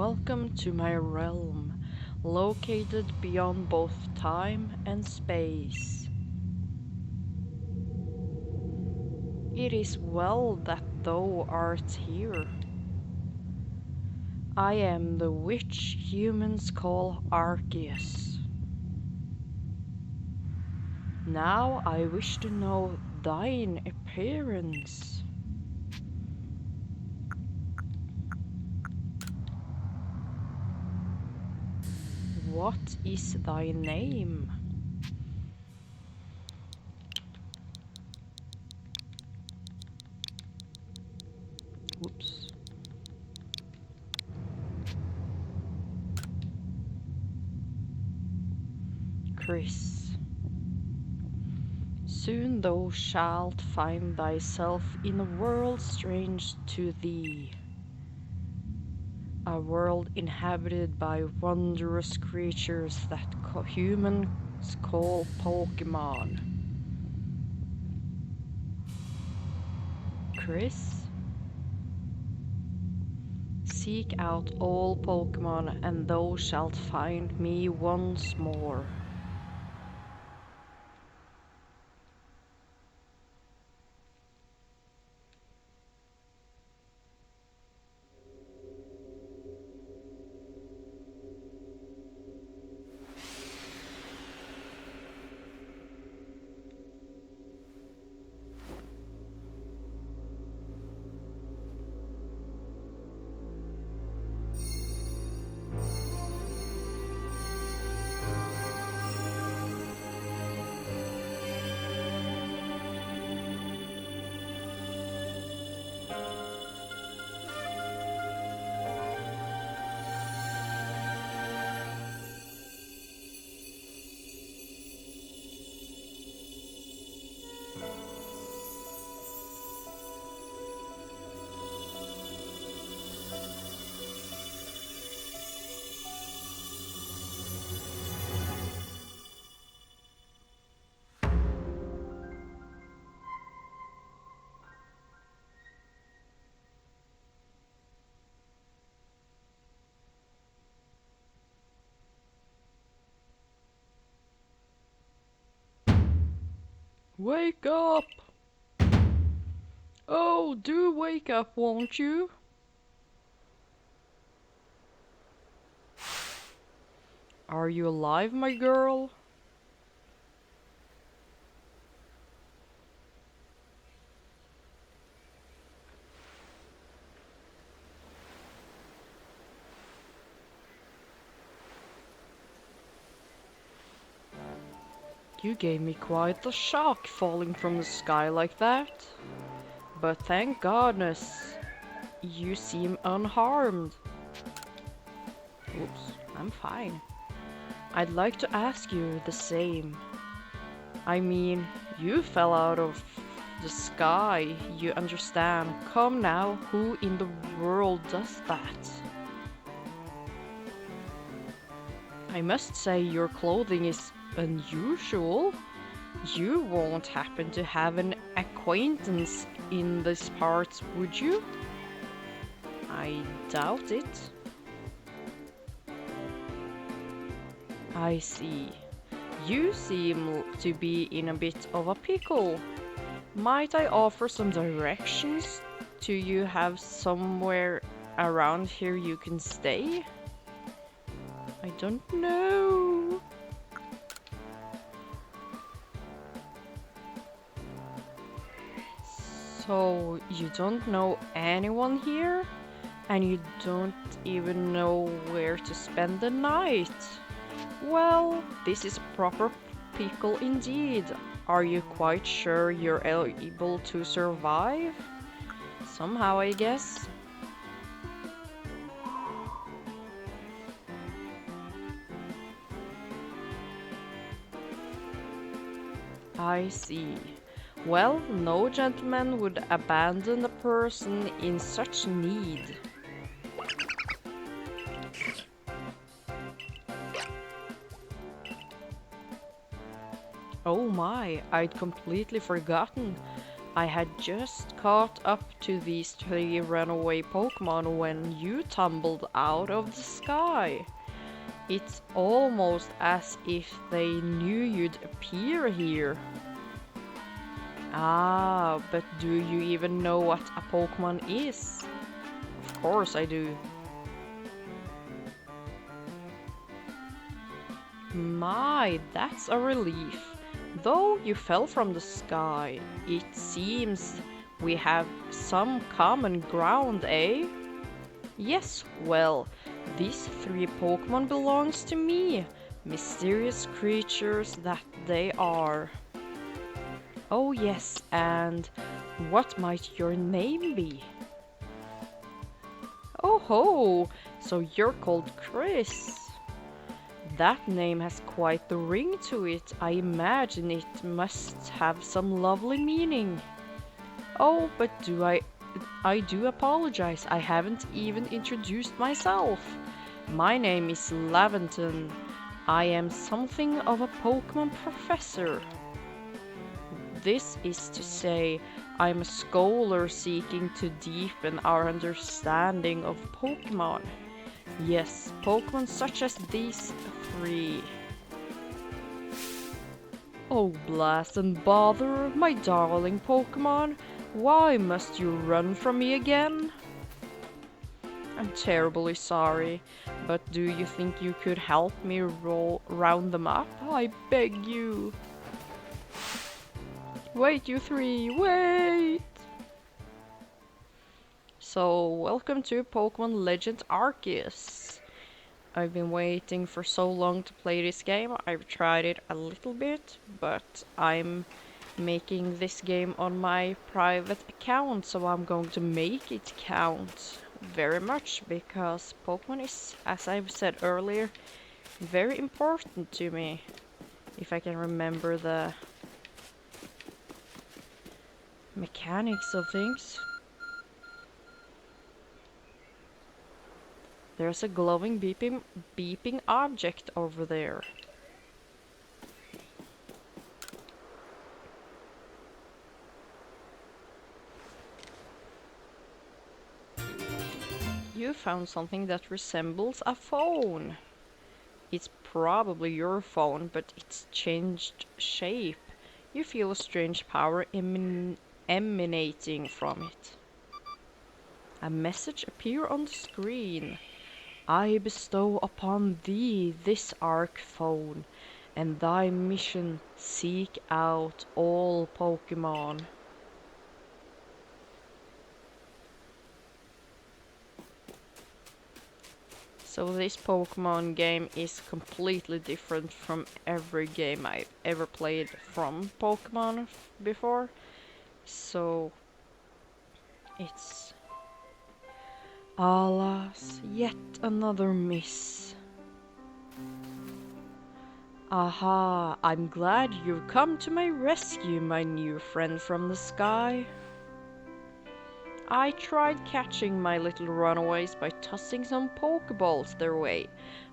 Welcome to my realm, located beyond both time and space. It is well that thou art here. I am the witch humans call Arceus. Now I wish to know thine appearance. What is thy name? Whoops. Chris. Soon thou shalt find thyself in a world strange to thee. A world inhabited by wondrous creatures that humans call Pokémon. Chris? Seek out all Pokémon and thou shalt find me once more. Wake up! Oh, do wake up, won't you? Are you alive, my girl? You gave me quite the shock falling from the sky like that. But thank goodness, you seem unharmed. Oops, I'm fine. I'd like to ask you the same. I mean, you fell out of the sky, you understand. Come now, who in the world does that? I must say your clothing is unusual. You won't happen to have an acquaintance in these parts, would you? I doubt it. I see. You seem to be in a bit of a pickle. Might I offer some directions? Do you have somewhere around here you can stay? I don't know. So, you don't know anyone here? And you don't even know where to spend the night? Well, this is a proper pickle indeed. Are you quite sure you're able to survive? Somehow, I guess. I see. Well, no gentleman would abandon a person in such need. Oh my, I'd completely forgotten. I had just caught up to these 3 runaway Pokémon when you tumbled out of the sky. It's almost as if they knew you'd appear here. Ah, but do you even know what a Pokémon is? Of course I do. My, that's a relief. Though you fell from the sky, it seems we have some common ground, eh? Yes, well, these 3 Pokémon belongs to me, mysterious creatures that they are. Oh yes, and what might your name be? Oh ho, so you're called Chris. That name has quite the ring to it. I imagine it must have some lovely meaning. Oh, but I do apologize. I haven't even introduced myself. My name is Laventon. I am something of a Pokémon professor. This is to say, I'm a scholar seeking to deepen our understanding of Pokémon. Yes, Pokémon such as these 3. Oh, blast and bother, my darling Pokémon. Why must you run from me again? I'm terribly sorry, but do you think you could help me round them up? I beg you. Wait, you 3, wait! So, welcome to Pokémon Legend Arceus. I've been waiting for so long to play this game. I've tried it a little bit, but I'm making this game on my private account, so I'm going to make it count very much, because Pokémon is, as I've said earlier, very important to me. If I can remember the mechanics of things. There's a glowing beeping object over there. You found something that resembles a phone. It's probably your phone, but it's changed shape. You feel a strange power emanating from it. A message appears on the screen. I bestow upon thee this Arc-phone, and thy mission seek out all Pokémon. So this Pokémon game is completely different from every game I've ever played from Pokémon before. So it's alas, yet another miss. Aha, I'm glad you've come to my rescue, my new friend from the sky. I tried catching my little runaways by tossing some Pokeballs their way,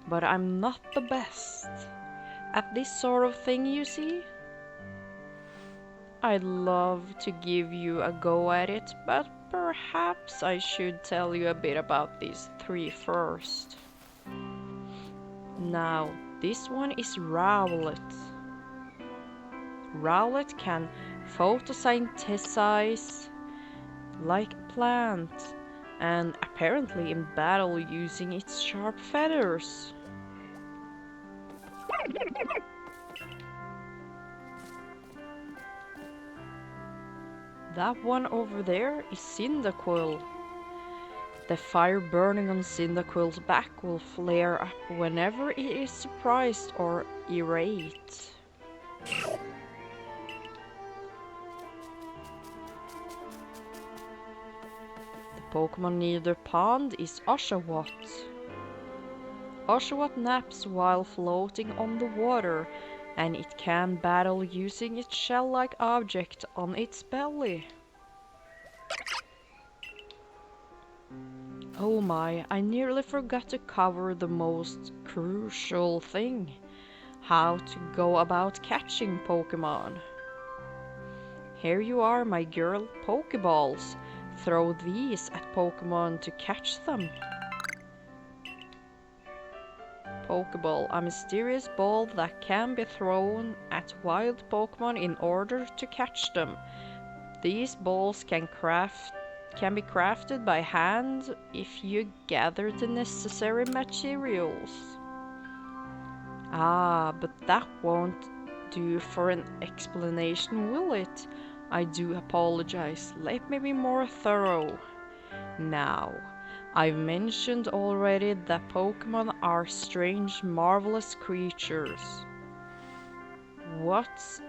but I'm not the best at this sort of thing, you see. I'd love to give you a go at it, but perhaps I should tell you a bit about these 3 first. Now, this one is Rowlet. Rowlet can photosynthesize like a plant, and apparently in battle using its sharp feathers. That one over there is Cyndaquil. The fire burning on Cyndaquil's back will flare up whenever it is surprised or irate. The Pokemon near the pond is Oshawott. Oshawott naps while floating on the water, and it can battle using its shell-like object on its belly. Oh my, I nearly forgot to cover the most crucial thing. How to go about catching Pokemon. Here you are, my girl, Pokeballs. Throw these at Pokemon to catch them. Pokeball, a mysterious ball that can be thrown at wild Pokemon in order to catch them. These balls can be crafted by hand if you gather the necessary materials. Ah, but that won't do for an explanation, will it? I do apologize. Let me be more thorough. Now, I've mentioned already that Pokémon are strange, marvelous creatures. What's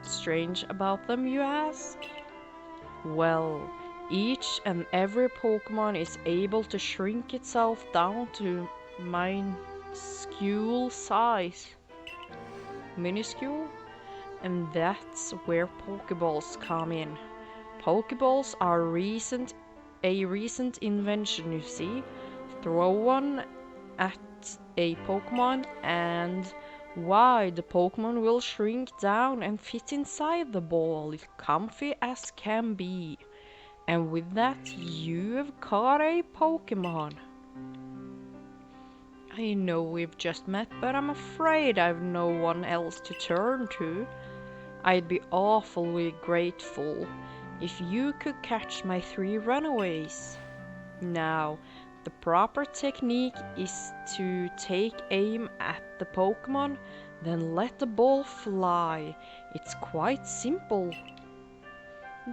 strange about them, you ask? Well, each and every Pokémon is able to shrink itself down to minuscule size. Minuscule? And that's where Pokeballs come in. Pokeballs are a recent invention, you see. Throw one at a Pokemon and why, the Pokemon will shrink down and fit inside the ball, comfy as can be. And with that, you've caught a Pokemon. I know we've just met, but I'm afraid I've no one else to turn to. I'd be awfully grateful if you could catch my 3 runaways. Now, the proper technique is to take aim at the Pokemon, then let the ball fly. It's quite simple.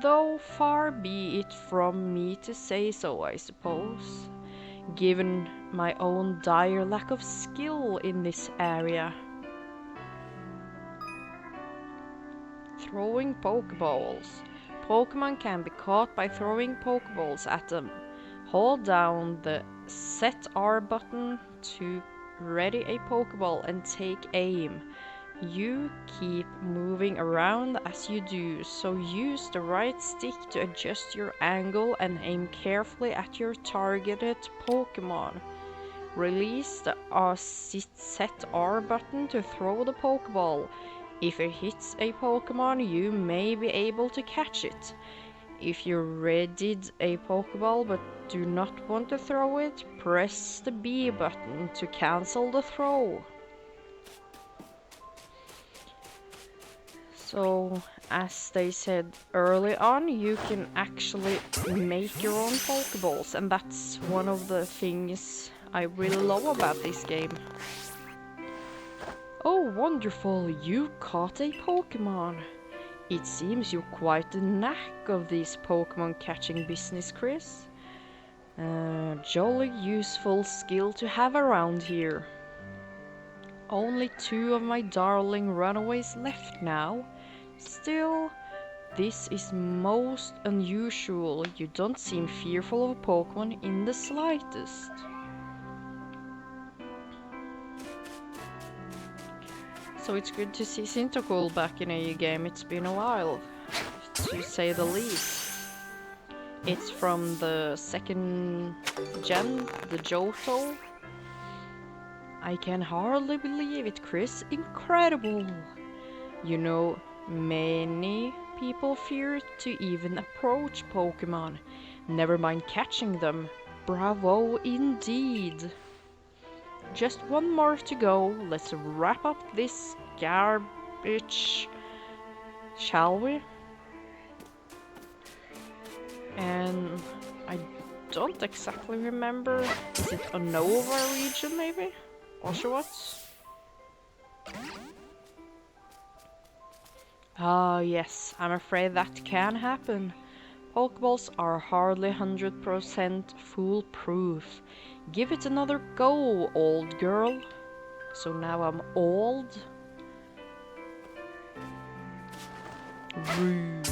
Though far be it from me to say so, I suppose, given my own dire lack of skill in this area. Throwing Pokeballs. Pokemon can be caught by throwing Pokeballs at them. Hold down the set R button to ready a Pokeball and take aim. You keep moving around as you do, so use the right stick to adjust your angle and aim carefully at your targeted Pokemon. Release the set R button to throw the Pokeball. If it hits a Pokemon, you may be able to catch it. If you readied a Pokeball but do not want to throw it, press the B button to cancel the throw. So, as they said early on, you can actually make your own Pokeballs, and that's one of the things I really love about this game. Oh, wonderful, you caught a Pokemon. It seems you're quite the knack of this Pokemon catching business, Chris. Jolly useful skill to have around here. Only 2 of my darling runaways left now. Still, this is most unusual. You don't seem fearful of Pokemon in the slightest. So it's good to see Cyndaquil back in a game. It's been a while, to say the least. It's from the 2nd gen, the Johto. I can hardly believe it, Chris. Incredible! You know, many people fear to even approach Pokemon. Never mind catching them. Bravo indeed! Just one more to go. Let's wrap up this garbage, shall we? And I don't exactly remember. Is it a Nova region, maybe? Oshawott? Ah, yes, I'm afraid that can happen. Pokeballs are hardly 100% foolproof. Give it another go, old girl. So now I'm old. Rude.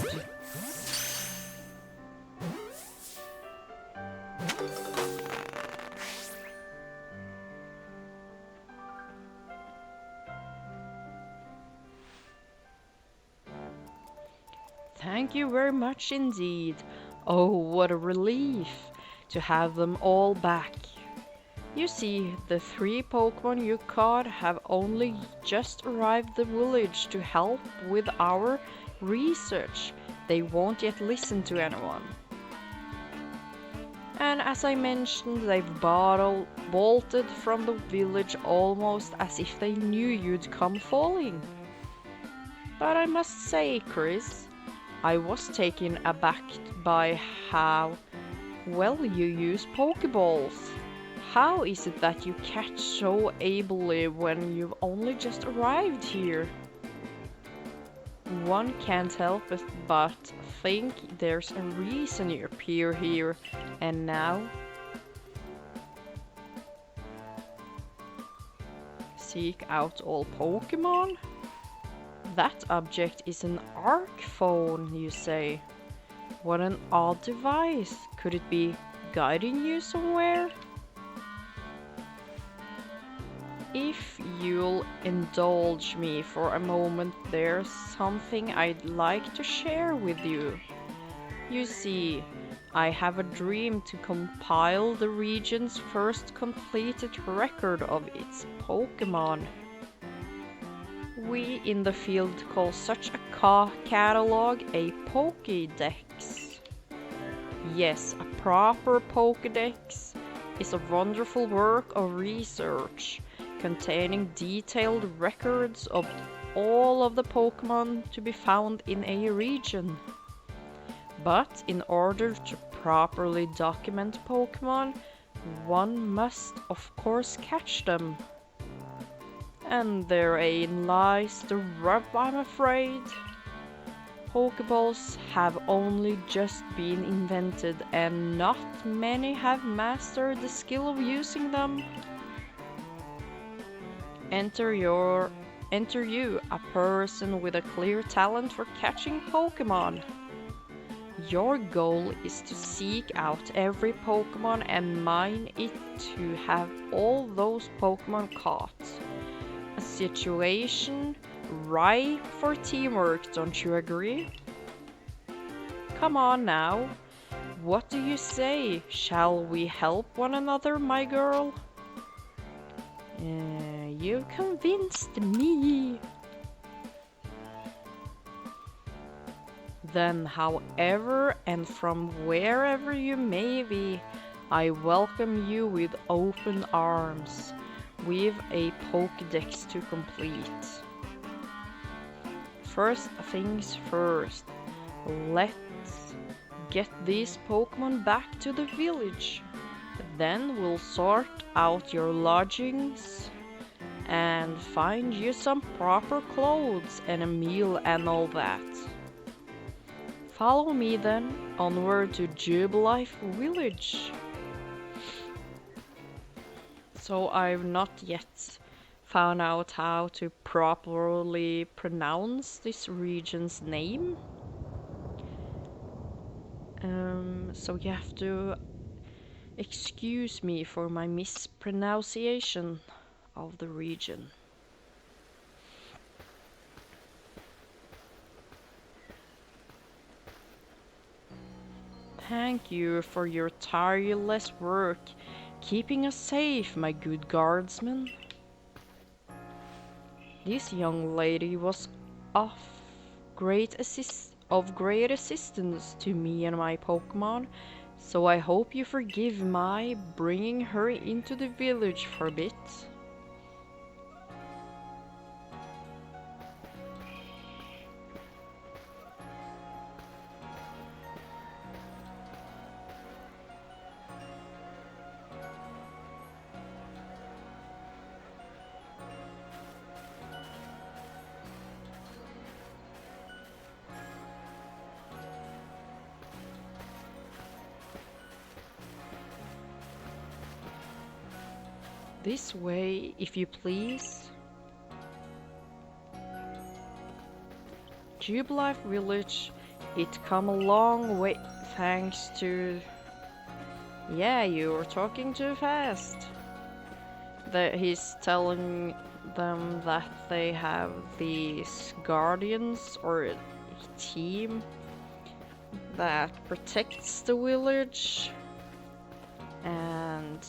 Thank you very much indeed. Oh, what a relief to have them all back. You see, the 3 Pokemon you caught have only just arrived the village to help with our research. they won't yet listen to anyone. And as I mentioned, they've bolted from the village almost as if they knew you'd come falling. But I must say, Chris, I was taken aback by how well you use Pokeballs. How is it that you catch so ably when you've only just arrived here? One can't help it but think there's a reason you appear here, and now seek out all Pokémon? That object is an arc phone, you say? What an odd device. Could it be guiding you somewhere? If you'll indulge me for a moment, there's something I'd like to share with you. You see, I have a dream to compile the region's first completed record of its Pokémon. We in the field call such a catalog a Pokédex. Yes, a proper Pokédex is a wonderful work of research containing detailed records of all of the Pokémon to be found in a region. But in order to properly document Pokémon, one must of course catch them. And therein lies the rub, I'm afraid. Pokeballs have only just been invented and not many have mastered the skill of using them. Enter you, a person with a clear talent for catching Pokemon. Your goal is to seek out every Pokemon and mine it to have all those Pokemon caught. A situation ripe for teamwork, don't you agree? Come on now, what do you say? Shall we help one another, my girl? You convinced me. Then, however and from wherever you may be, I welcome you with open arms. We've a Pokédex to complete. First things first, let's get these Pokémon back to the village. Then we'll sort out your lodgings and find you some proper clothes and a meal and all that. Follow me then onward to Jubilife Village. So I've not yet found out how to properly pronounce this region's name. So you have to excuse me for my mispronunciation of the region. Thank you for your tireless work, keeping us safe, my good guardsman. This young lady was of great assistance to me and my Pokemon, so I hope you forgive my bringing her into the village for a bit. This way, if you please. Jubilife Village, it come a long way thanks to... Yeah, you were talking too fast. He's telling them that they have these guardians or a team that protects the village, and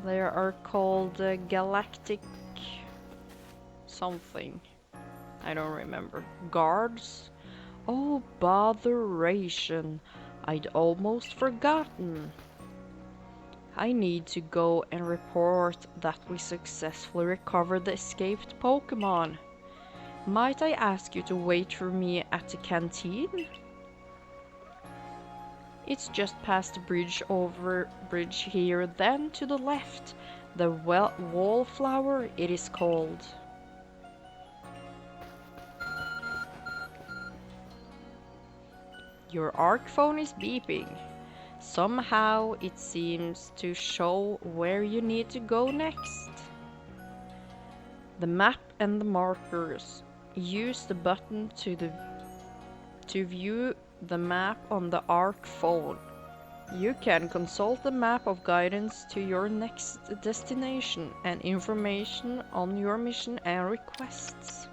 they are called Galactic something. I don't remember. Guards? Oh, botheration. I'd almost forgotten. I need to go and report that we successfully recovered the escaped Pokémon. Might I ask you to wait for me at the canteen? It's just past the bridge here, then to the left. The wallflower it is called. Your ARC phone is beeping. Somehow it seems to show where you need to go next. The map and the markers. Use the button to view the map on the ARC phone. You can consult the map of guidance to your next destination and information on your mission and requests.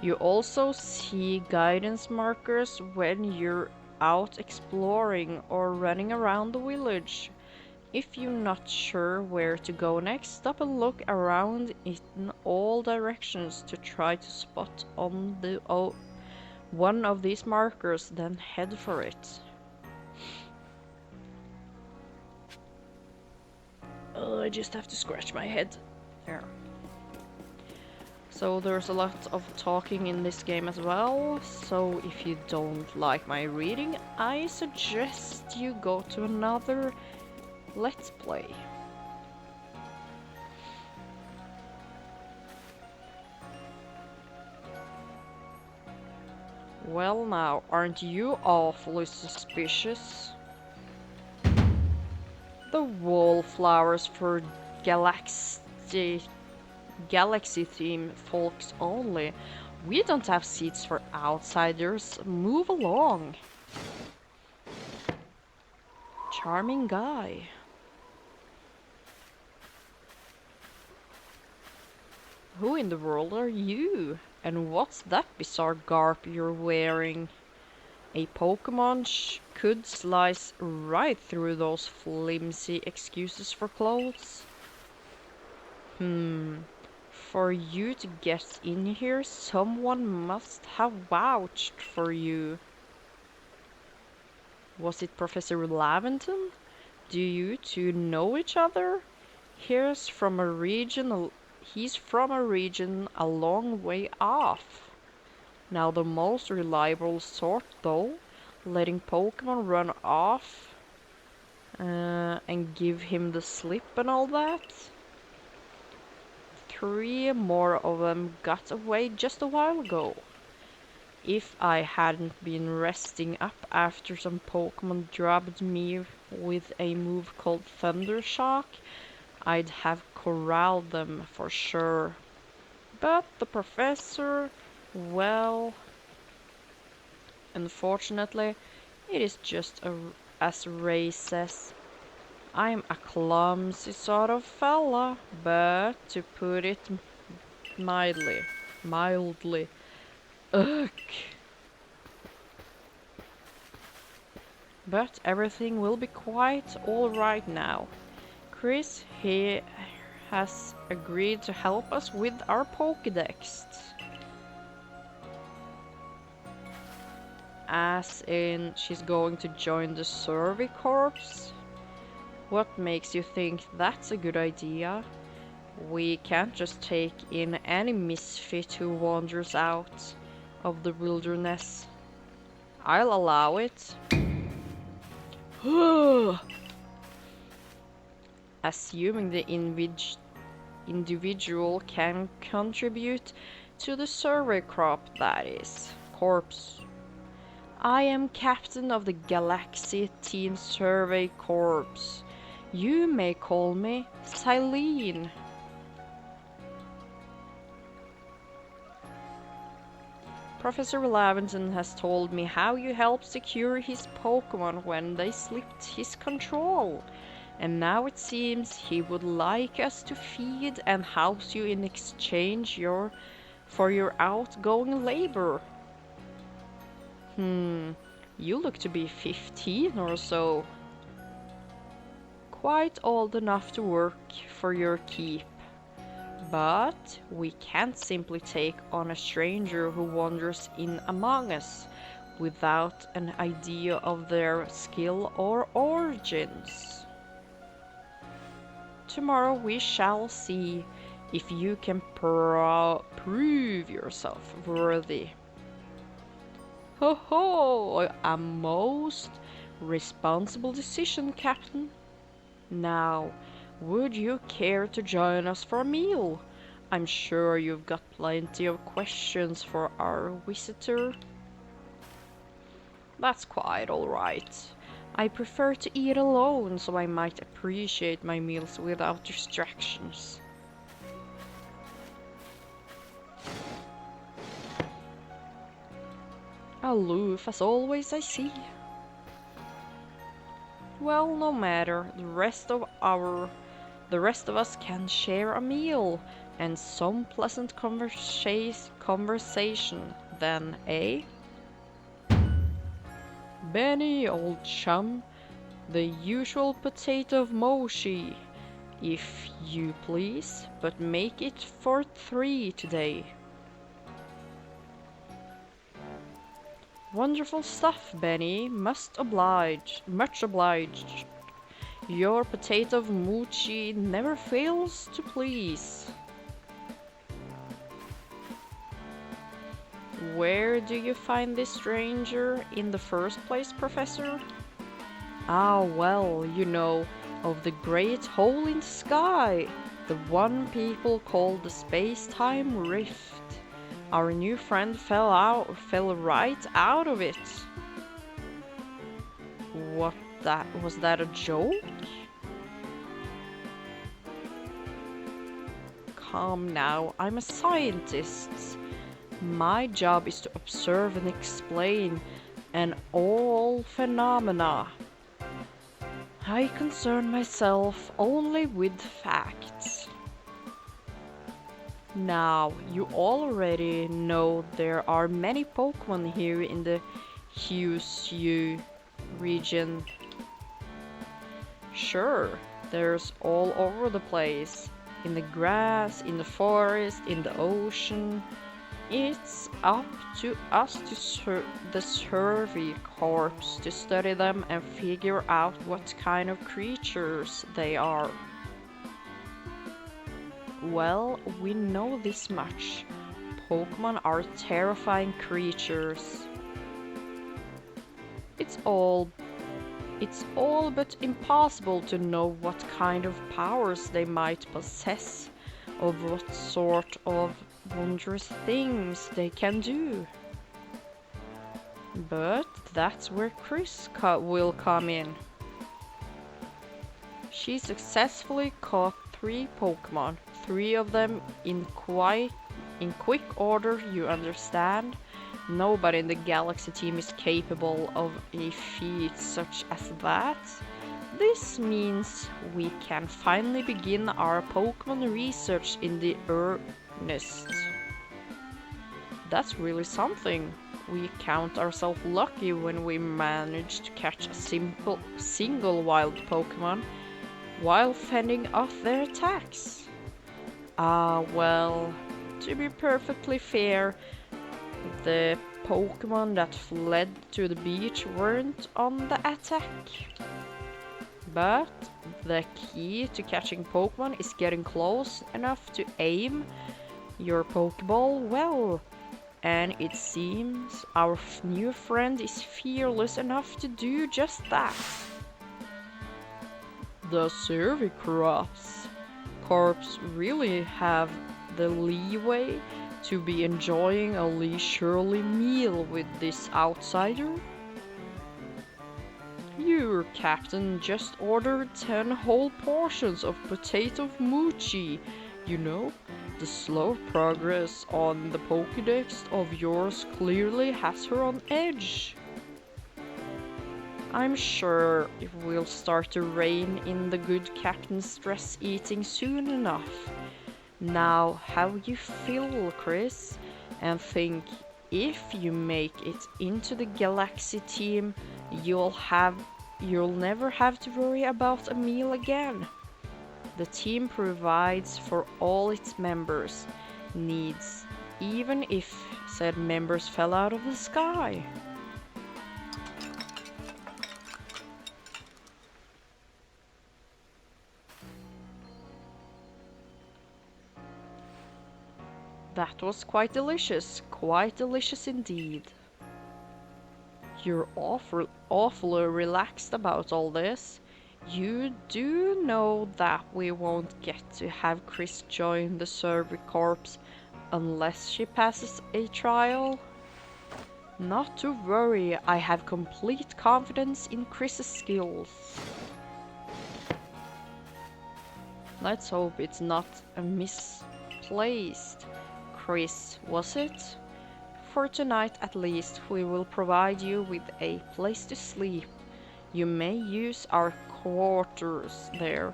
You also see guidance markers when you're out exploring or running around the village. If you're not sure where to go next, stop and look around in all directions to try to spot on one of these markers, then head for it. I just have to scratch my head. There. So there's a lot of talking in this game as well, so if you don't like my reading, I suggest you go to another Let's Play. Well now, aren't you awfully suspicious? The wallflowers for Galaxy theme folks only. We don't have seats for outsiders. Move along. Charming guy. Who in the world are you? And what's that bizarre garb you're wearing? A Pokémon could slice right through those flimsy excuses for clothes. For you to get in here, someone must have vouched for you. Was it Professor Laventon? Do you two know each other? He's from a region a long way off. Now the most reliable sort though, letting Pokemon run off and give him the slip and all that. 3 more of them got away just a while ago. If I hadn't been resting up after some Pokemon dropped me with a move called Thunder Shock, I'd have corralled them for sure. But the professor, well, unfortunately, it is just as Ray says. I'm a clumsy sort of fella, but to put it mildly, ugh. But everything will be quite alright now. Chris, he has agreed to help us with our Pokédex. As in, she's going to join the Survey Corps? What makes you think that's a good idea? We can't just take in any misfit who wanders out of the wilderness. I'll allow it. Assuming the individual can contribute to the survey corps, that is. Corps. I am captain of the Galaxy Team Survey Corps. You may call me Silene. Professor Laventon has told me how you helped secure his Pokémon when they slipped his control. And now it seems he would like us to feed and house you in exchange for your outgoing labor. You look to be 15 or so. Quite old enough to work for your keep. But we can't simply take on a stranger who wanders in among us without an idea of their skill or origins. Tomorrow we shall see if you can prove yourself worthy. Ho ho! A most responsible decision, Captain. Now, would you care to join us for a meal? I'm sure you've got plenty of questions for our visitor. That's quite alright. I prefer to eat alone, so I might appreciate my meals without distractions. Aloof as always, I see. Well, no matter. The rest of us can share a meal and some pleasant conversation then, eh? Benny, old chum, the usual potato of mochi, if you please, but make it for 3 today. Wonderful stuff, Benny. Much obliged. Your potato of mochi never fails to please. Where do you find this stranger in the first place, Professor? Ah, well, you know, of the great hole in the sky, the one people call the space-time rift. Our new friend fell right out of it. Was that a joke? Calm now, I'm a scientist. My job is to observe and explain all phenomena. I concern myself only with facts. Now, you already know there are many Pokémon here in the Hushu region. Sure, there's all over the place. In the grass, in the forest, in the ocean. It's up to us the survey corps to study them and figure out what kind of creatures they are. Well, we know this much. Pokémon are terrifying creatures. It's all but impossible to know what kind of powers they might possess, or what sort of wondrous things they can do. But that's where Chris will come in. She successfully caught 3 Pokémon, 3 of them in quick order, you understand. Nobody in the Galaxy team is capable of a feat such as that. This means we can finally begin our Pokémon research in the earnest. That's really something. We count ourselves lucky when we manage to catch a single wild Pokémon while fending off their attacks. Ah, well, to be perfectly fair, the Pokémon that fled to the beach weren't on the attack. But the key to catching Pokémon is getting close enough to aim your Pokéball well. And it seems our new friend is fearless enough to do just that. The survey corps really have the leeway to be enjoying a leisurely meal with this outsider? Your captain just ordered 10 whole portions of potato mochi. You know, the slow progress on the Pokédex of yours clearly has her on edge. I'm sure it will start to rein in the good captain's stress eating soon enough. Now, how you feel, Chris? And think, if you make it into the Galaxy team, you'll never have to worry about a meal again. The team provides for all its members' needs, even if said members fell out of the sky. That was quite delicious indeed. You're awfully relaxed about all this. You do know that we won't get to have Chris join the Survey Corps unless she passes a trial? Not to worry, I have complete confidence in Chris's skills. Let's hope it's not a misplaced Chris, was it? For tonight at least, we will provide you with a place to sleep. You may use our quarters there.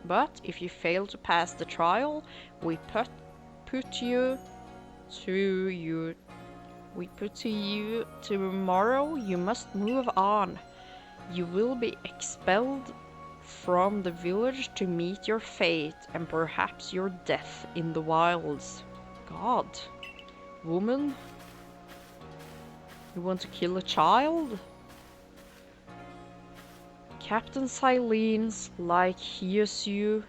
But if you fail to pass the trial, we put you tomorrow. You must move on. You will be expelled from the village to meet your fate and perhaps your death in the wilds. God. Woman? You want to kill a child? Captain Silene's like Arceus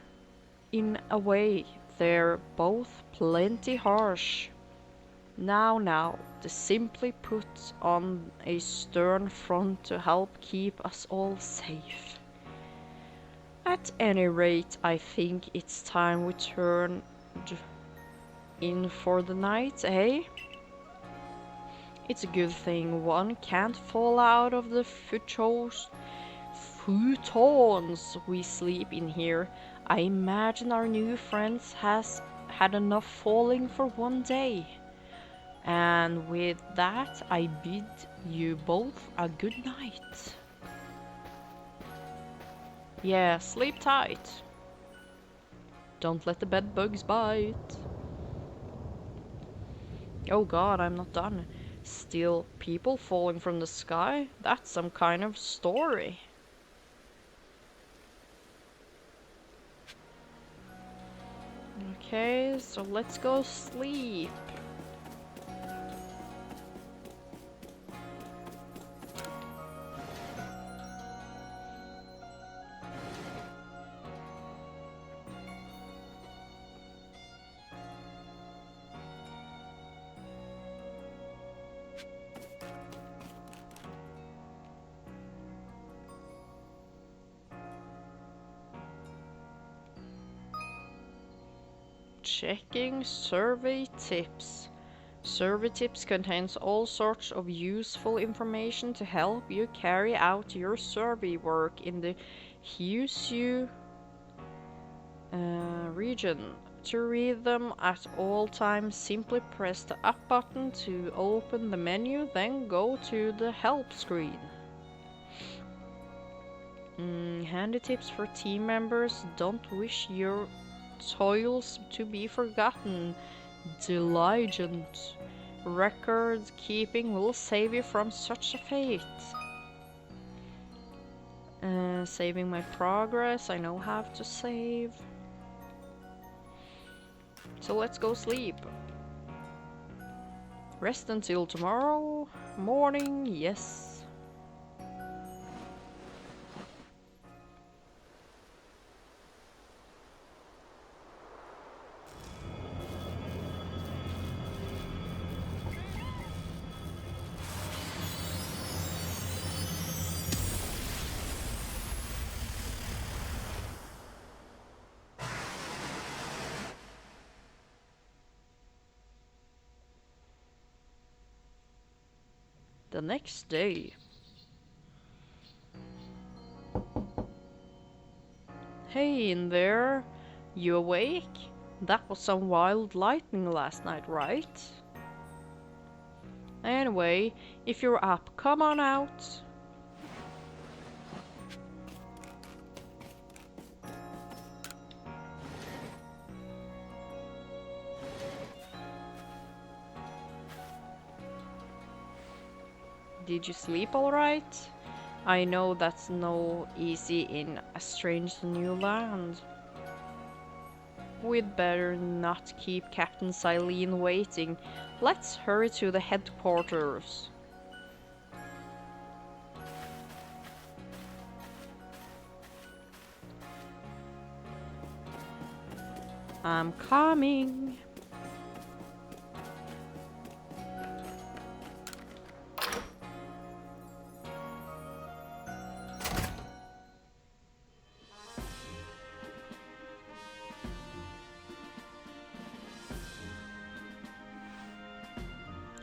in a way. They're both plenty harsh. Now, they simply put on a stern front to help keep us all safe. At any rate, I think it's time we turned in for the night, eh? It's a good thing one can't fall out of the futons we sleep in here. I imagine our new friends has had enough falling for one day. And with that, I bid you both a good night. Yeah, sleep tight. Don't let the bed bugs bite. Oh god, I'm not done. Still, people falling from the sky? That's some kind of story. Okay, so let's go sleep. Checking survey tips. Survey tips contains all sorts of useful information to help you carry out your survey work in the Arceus region. To read them at all times, simply press the up button to open the menu, then go to the help screen. Handy tips for team members. Don't wish your toils to be forgotten. Diligent record keeping will save you from such a fate. Saving my progress. I know how to save. So let's go sleep. Rest until tomorrow morning, yes. The next day. Hey in there, you awake? That was some wild lightning last night, right? Anyway, if you're up, come on out. did you sleep alright? I know that's no easy in a strange new land. We'd better not keep Captain Silene waiting. Let's hurry to the headquarters. I'm coming.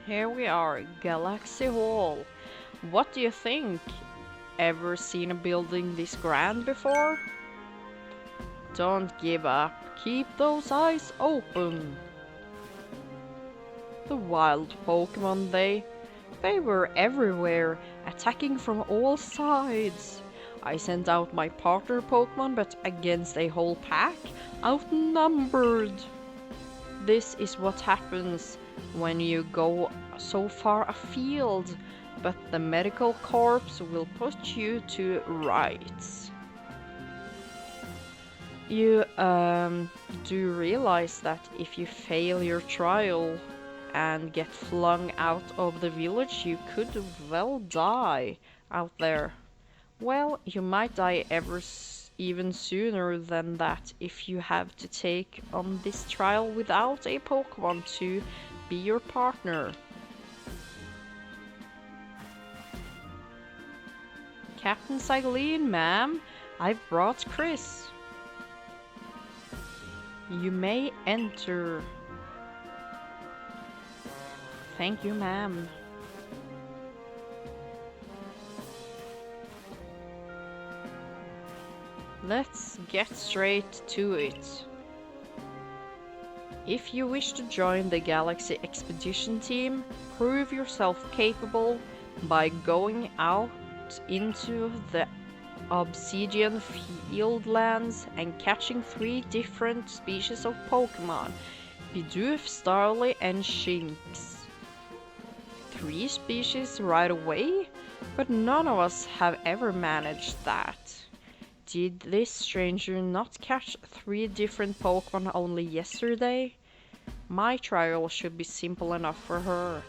Here we are, Galaxy Hall. What do you think? Ever seen a building this grand before? Don't give up. Keep those eyes open. The wild Pokémon, they were everywhere, attacking from all sides. I sent out my partner Pokémon, but against a whole pack, outnumbered. This is what happens when you go so far afield, but the medical corps will put you to rights. You do realize that if you fail your trial and get flung out of the village, you could well die out there. Well, you might die even sooner than that if you have to take on this trial without a Pokémon to be your partner. Captain Silene, ma'am, I've brought Chris. You may enter. Thank you, ma'am. Let's get straight to it. If you wish to join the Galaxy Expedition Team, prove yourself capable by going out into the Obsidian Fieldlands and catching 3 different species of Pokémon, Bidoof, Starly, and Shinx. 3 species right away? But none of us have ever managed that. Did this stranger not catch 3 different Pokémon only yesterday? My trial should be simple enough for her.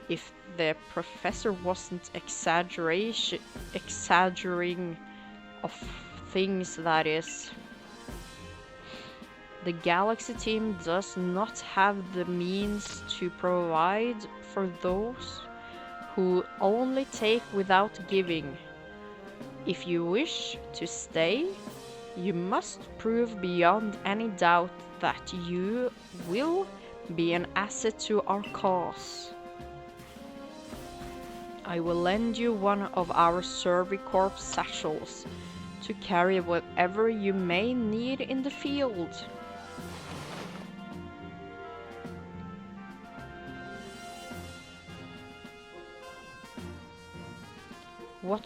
If the professor wasn't exaggerating of things, that is. The Galaxy team does not have the means to provide for those who only take without giving. If you wish to stay, you must prove beyond any doubt that you will be an asset to our cause. I will lend you one of our Servicorp satchels to carry whatever you may need in the field.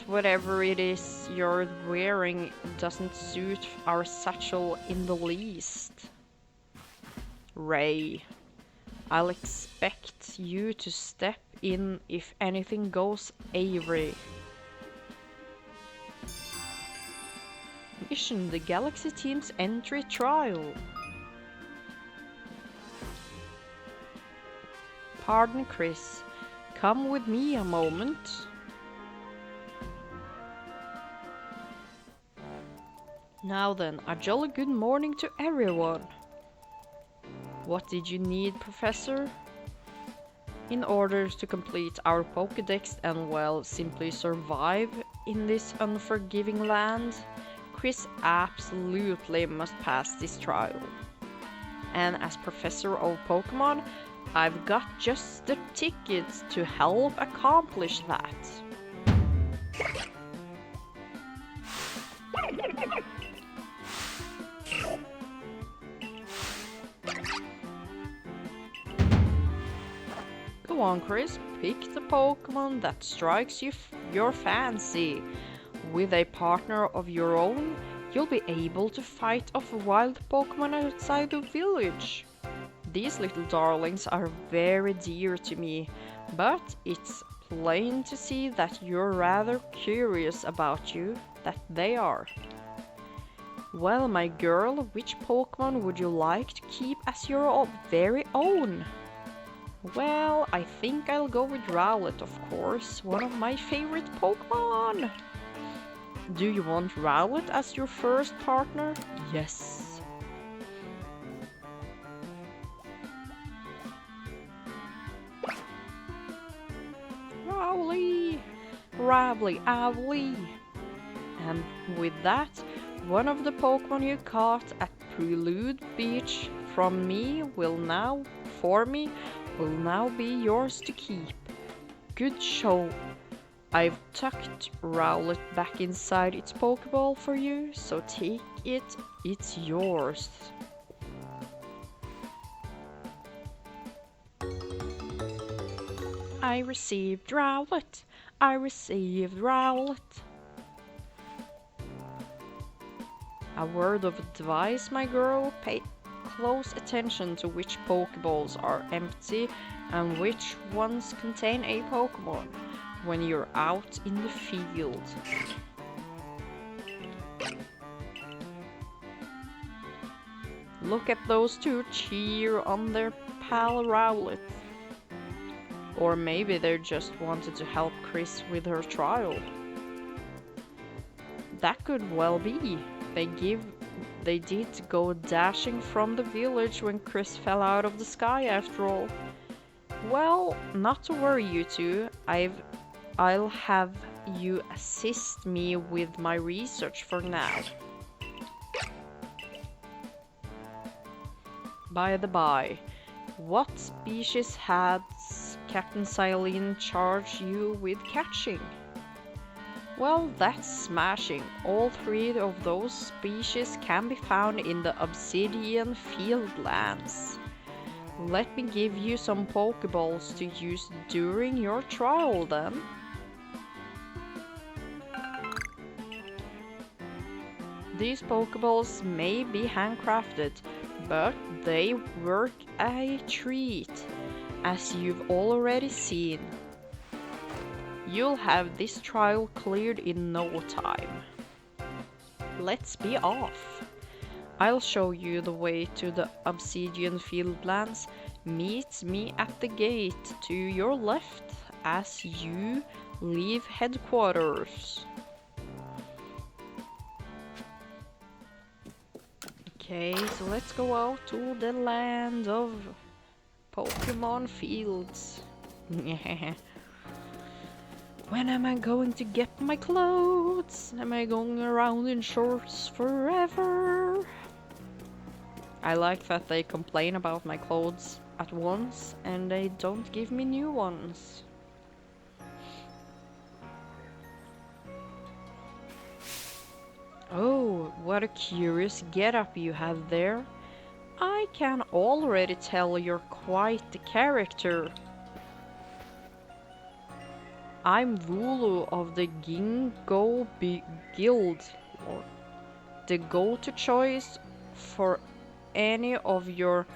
Whatever it is you're wearing doesn't suit our satchel in the least. Ray, I'll expect you to step in if anything goes awry. Mission: the Galaxy team's entry trial. Pardon, Chris. Come with me a moment. Now then, a jolly good morning to everyone. What did you need, Professor? In order to complete our Pokédex and, well, simply survive in this unforgiving land, Chris absolutely must pass this trial. And as Professor of Pokémon, I've got just the tickets to help accomplish that. Go on, Chris, pick the Pokémon that strikes your fancy. With a partner of your own, you'll be able to fight off wild Pokémon outside the village. These little darlings are very dear to me, but it's plain to see that you're rather curious about that they are. Well, my girl, which Pokémon would you like to keep as your very own? Well, I think I'll go with Rowlet, of course, one of my favorite Pokémon. Do you want Rowlet as your first partner? Yes. Rowley! Ravly, Avly! And with that, one of the Pokémon you caught at Prelude Beach from me will now be yours to keep. Good show. I've tucked Rowlet back inside its Pokeball for you, so take it, it's yours. I received Rowlet. I received Rowlet. A word of advice, my girl, pay close attention to which Pokeballs are empty and which ones contain a Pokemon when you're out in the field. Look at those two cheer on their pal Rowlet. Or maybe they just wanted to help Chris with her trial. That could well be. They did go dashing from the village when Chris fell out of the sky after all. Well, not to worry you two, I'll have you assist me with my research for now. By the by, what species has Captain Silene charged you with catching? Well, that's smashing. All three of those species can be found in the Obsidian Fieldlands. Let me give you some Pokeballs to use during your trial then. These Pokeballs may be handcrafted, but they work a treat, as you've already seen. You'll have this trial cleared in no time. Let's be off. I'll show you the way to the Obsidian Fieldlands. Meet me at the gate to your left as you leave headquarters. Okay, so let's go out to the land of Pokemon Fields. When am I going to get my clothes? Am I going around in shorts forever? I like that they complain about my clothes at once and they don't give me new ones. Oh, what a curious getup you have there. I can already tell you're quite the character. I'm Vulu of the Gingo Guild, the go-to choice for any of your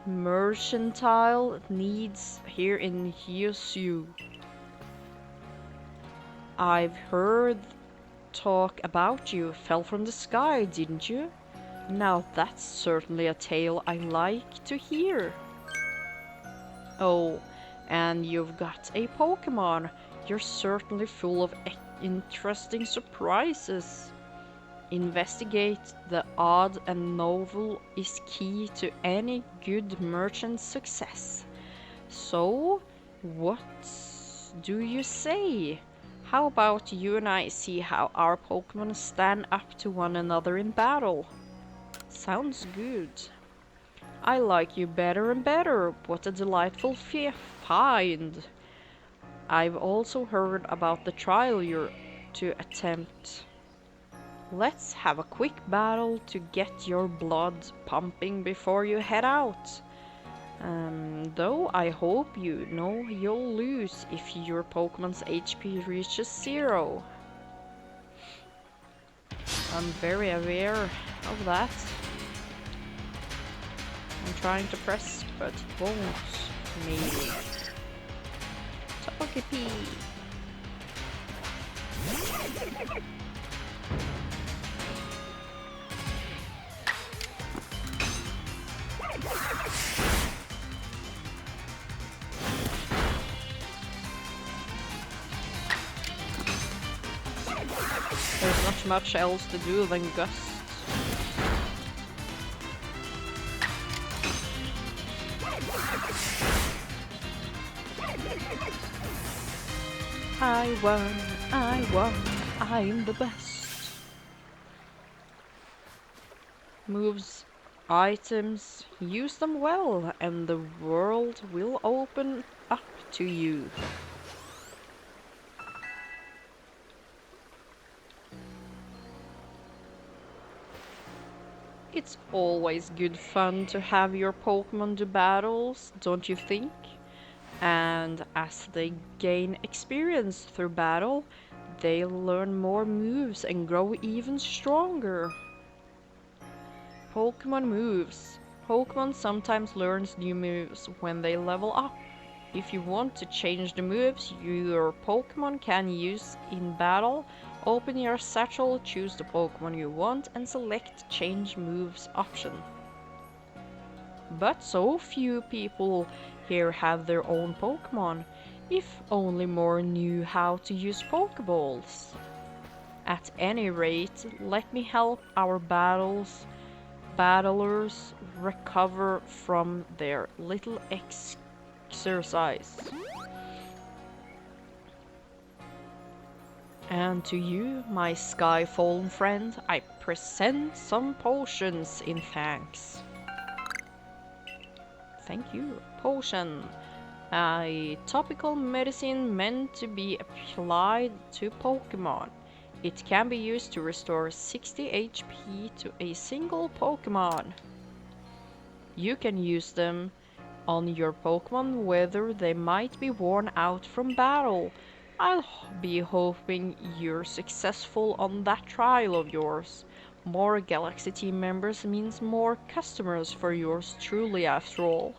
mercantile needs here in Hyosu. I've heard talk about you. Fell from the sky, didn't you? Now that's certainly a tale I like to hear. Oh, and you've got a Pokémon. You're certainly full of interesting surprises. Investigate the odd and novel is key to any good merchant's success. So, what do you say? How about you and I see how our Pokémon stand up to one another in battle? Sounds good. I like you better and better. What a delightful find. I've also heard about the trial you're to attempt. Let's have a quick battle to get your blood pumping before you head out. Though I hope you know you'll lose if your Pokemon's HP reaches 0. I'm very aware of that. I'm trying to press, but it won't. Maybe. Pokepee. There's not much else to do than gust. I won, I'm the best. Moves, items, use them well, and the world will open up to you. It's always good fun to have your Pokémon do battles, don't you think? And as they gain experience through battle, they learn more moves and grow even stronger. Pokémon moves. Pokémon sometimes learns new moves when they level up. If you want to change the moves your Pokémon can use in battle, open your satchel, choose the Pokémon you want and select Change Moves option. But so few people here have their own Pokémon. If only more knew how to use Pokeballs. At any rate, let me help our battlers recover from their little exercise. And to you, my Skyfallen friend, I present some potions in thanks. Thank you. Potion. A topical medicine meant to be applied to Pokémon. It can be used to restore 60 HP to a single Pokémon. You can use them on your Pokémon whether they might be worn out from battle. I'll be hoping you're successful on that trial of yours. More Galaxy team members means more customers for yours truly after all.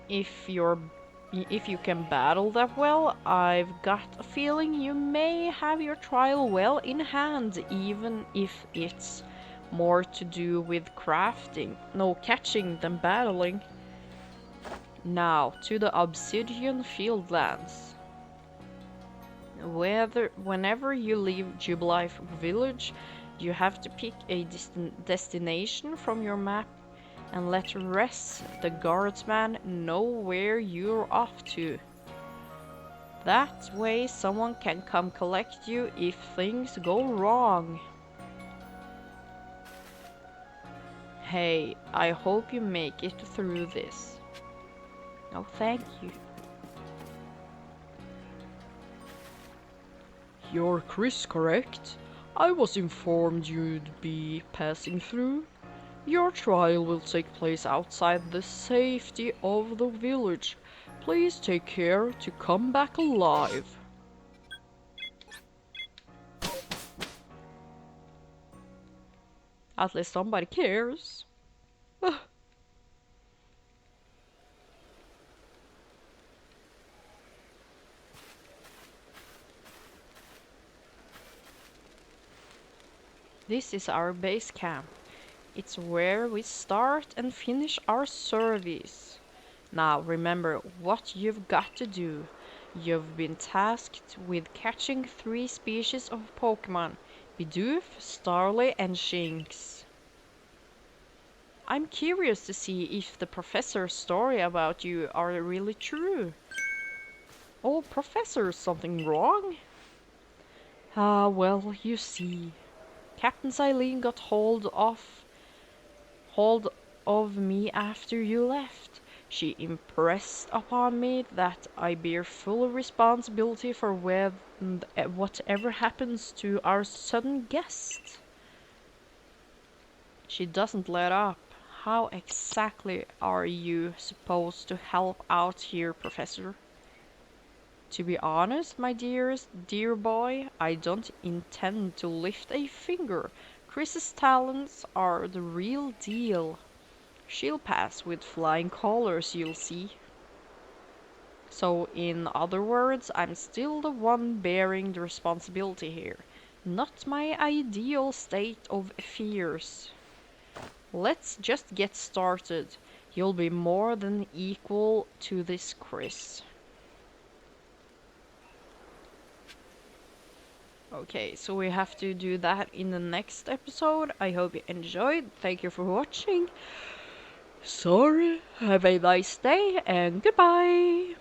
If you can battle that well, I've got a feeling you may have your trial well in hand, even if it's more to do with catching than battling. Now, to the Obsidian Fieldlands. Whenever you leave Jubilife Village, you have to pick a destination from your map and let Ress, the guardsman, know where you're off to. That way someone can come collect you if things go wrong. Hey, I hope you make it through this. Oh, thank you. You're Chris, correct? I was informed you'd be passing through. Your trial will take place outside the safety of the village. Please take care to come back alive. At least somebody cares. This is our base camp. It's where we start and finish our service. Now remember what you've got to do. You've been tasked with catching 3 species of Pokémon: Bidoof, Starly, and Shinx. I'm curious to see if the professor's story about you are really true. Oh, Professor, something wrong? Ah, well, you see. Captain Silene got hold of me after you left. She impressed upon me that I bear full responsibility for whatever happens to our sudden guest. She doesn't let up. How exactly are you supposed to help out here, Professor? To be honest, my dear boy, I don't intend to lift a finger. Chris's talents are the real deal. She'll pass with flying colors, you'll see. So, in other words, I'm still the one bearing the responsibility here, not my ideal state of affairs. Let's just get started. You'll be more than equal to this, Chris. Okay, so we have to do that in the next episode. I hope you enjoyed. Thank you for watching. Sorry, have a nice day, and goodbye!